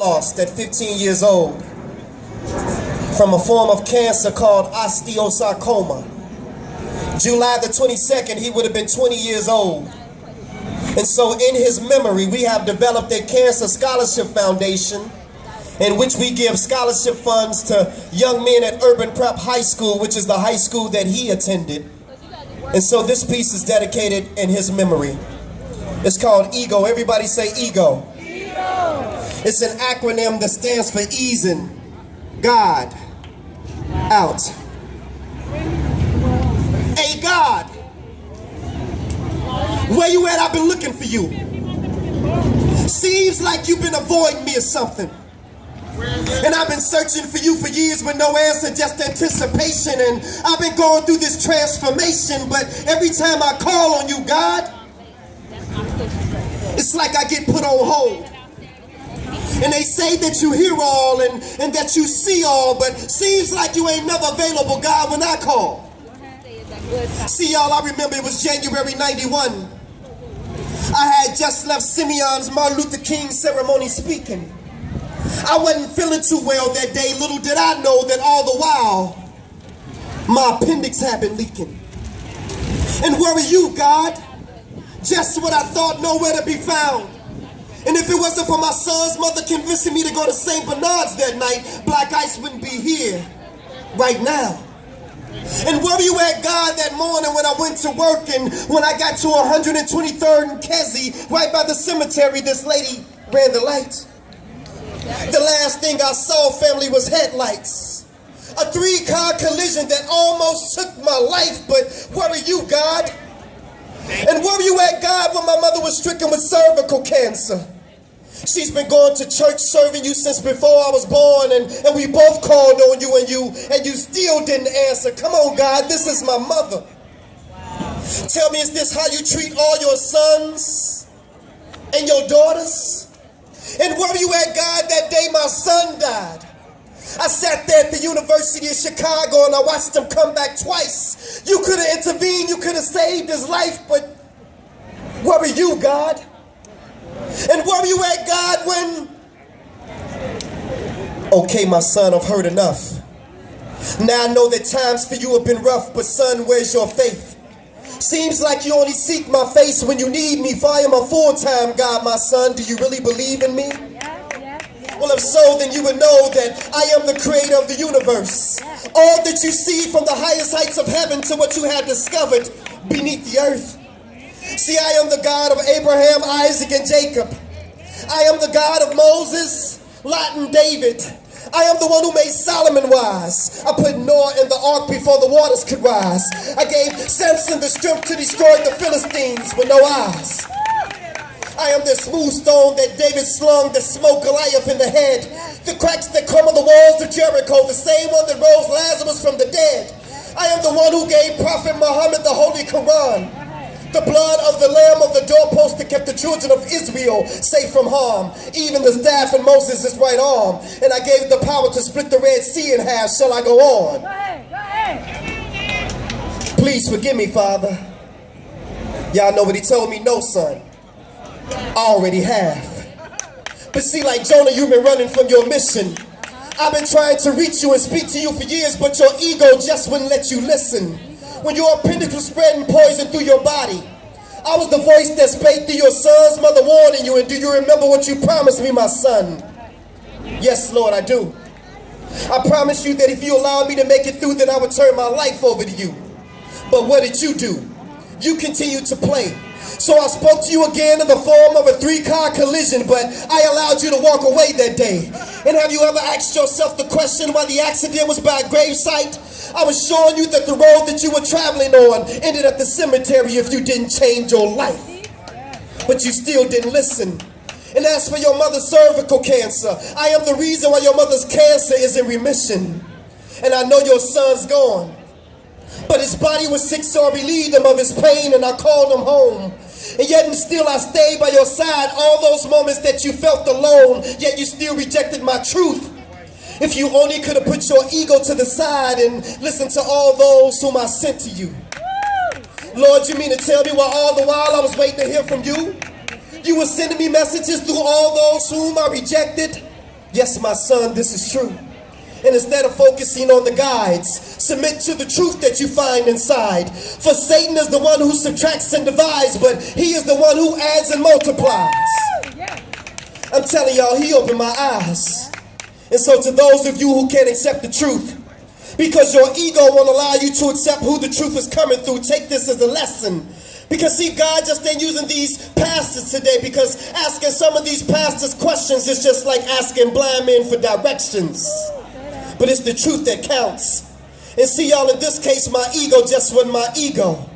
lost at 15 years old from a form of cancer called osteosarcoma. July the 22nd, he would have been 20 years old. And so in his memory, we have developed a Cancer Scholarship Foundation in which we give scholarship funds to young men at Urban Prep High School, which is the high school that he attended. And so this piece is dedicated in his memory. It's called EGO. Everybody say EGO. It's an acronym that stands for easing God out. Hey God, where you at? I've been looking for you. Seems like you've been avoiding me or something. And I've been searching for you for years with no answer, just anticipation. And I've been going through this transformation, but every time I call on you, God, it's like I get put on hold. And they say that you hear all and that you see all, but seems like you ain't never available, God, when I call. See, y'all, I remember it was January 91. I had just left Simeon's Martin Luther King ceremony speaking. I wasn't feeling too well that day. Little did I know that all the while, my appendix had been leaking. And where were you, God? Just what I thought, nowhere to be found. And if it wasn't for my son's mother convincing me to go to St. Bernard's that night, Black Ice wouldn't be here right now. And where were you at, God, that morning when I went to work and when I got to 123rd and Kesey, right by the cemetery, this lady ran the light. The last thing I saw, family, was headlights. A 3-car collision that almost took my life, but where are you, God? And where were you at, God, when my mother was stricken with cervical cancer? She's been going to church serving you since before I was born, and we both called on you and you still didn't answer. Come on, God, this is my mother. Tell me, is this how you treat all your sons and your daughters? And where were you at, God, that day my son died? I sat there at the University of Chicago and I watched him come back twice. You could have intervened, you could have saved his life, but where were you, God? And where were you at, God, when... Okay, my son, I've heard enough. Now I know that times for you have been rough, but son, where's your faith? Seems like you only seek my face when you need me, for I am a full-time God, my son. Do you really believe in me? Well, if so, then you would know that I am the creator of the universe. All that you see from the highest heights of heaven to what you have discovered beneath the earth. See, I am the God of Abraham, Isaac, and Jacob. I am the God of Moses, Lot, and David. I am the one who made Solomon wise. I put Noah in the ark before the waters could rise. I gave Samson the strength to destroy the Philistines with no eyes. I am the smooth stone that David slung that smote Goliath in the head. The cracks that come on the walls of Jericho, the same one that rose Lazarus from the dead. I am the one who gave Prophet Muhammad the Holy Quran. The blood of the lamb of the doorpost that kept the children of Israel safe from harm. Even the staff in Moses' right arm. And I gave the power to split the Red Sea in half. Shall I go on? Go ahead. Please forgive me, Father. Y'all know what he told me? No, son. I already have. But see, like Jonah, you've been running from your mission. I've been trying to reach you and speak to you for years, but your ego just wouldn't let you listen. When your appendix was spreading poison through your body, I was the voice that spake through your son's mother warning you. And do you remember what you promised me, my son? Yes, Lord, I do. I promised you that if you allowed me to make it through, then I would turn my life over to you. But what did you do? You continued to play. So I spoke to you again in the form of a 3-car collision, but I allowed you to walk away that day. And have you ever asked yourself the question why the accident was by a gravesite? I was showing you that the road that you were traveling on ended at the cemetery if you didn't change your life. But you still didn't listen. And as for your mother's cervical cancer, I am the reason why your mother's cancer is in remission. And I know your son's gone. But his body was sick, so I relieved him of his pain and I called him home. And yet and still I stayed by your side all those moments that you felt alone, yet you still rejected my truth. If you only could have put your ego to the side and listened to all those whom I sent to you. Lord, you mean to tell me while all the while I was waiting to hear from you? You were sending me messages through all those whom I rejected? Yes, my son, this is true. And instead of focusing on the guides, submit to the truth that you find inside. For Satan is the one who subtracts and divides, but he is the one who adds and multiplies. I'm telling y'all, he opened my eyes. And so to those of you who can't accept the truth, because your ego won't allow you to accept who the truth is coming through, take this as a lesson. Because see, God just ain't using these pastors today, because asking some of these pastors questions is just like asking blind men for directions. But it's the truth that counts. And see, y'all, in this case, my ego just wasn't my ego,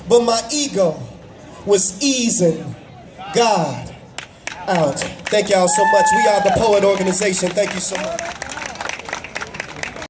but my ego was easing God out. Thank y'all so much. We are the P.O.E.T organization. Thank you so much.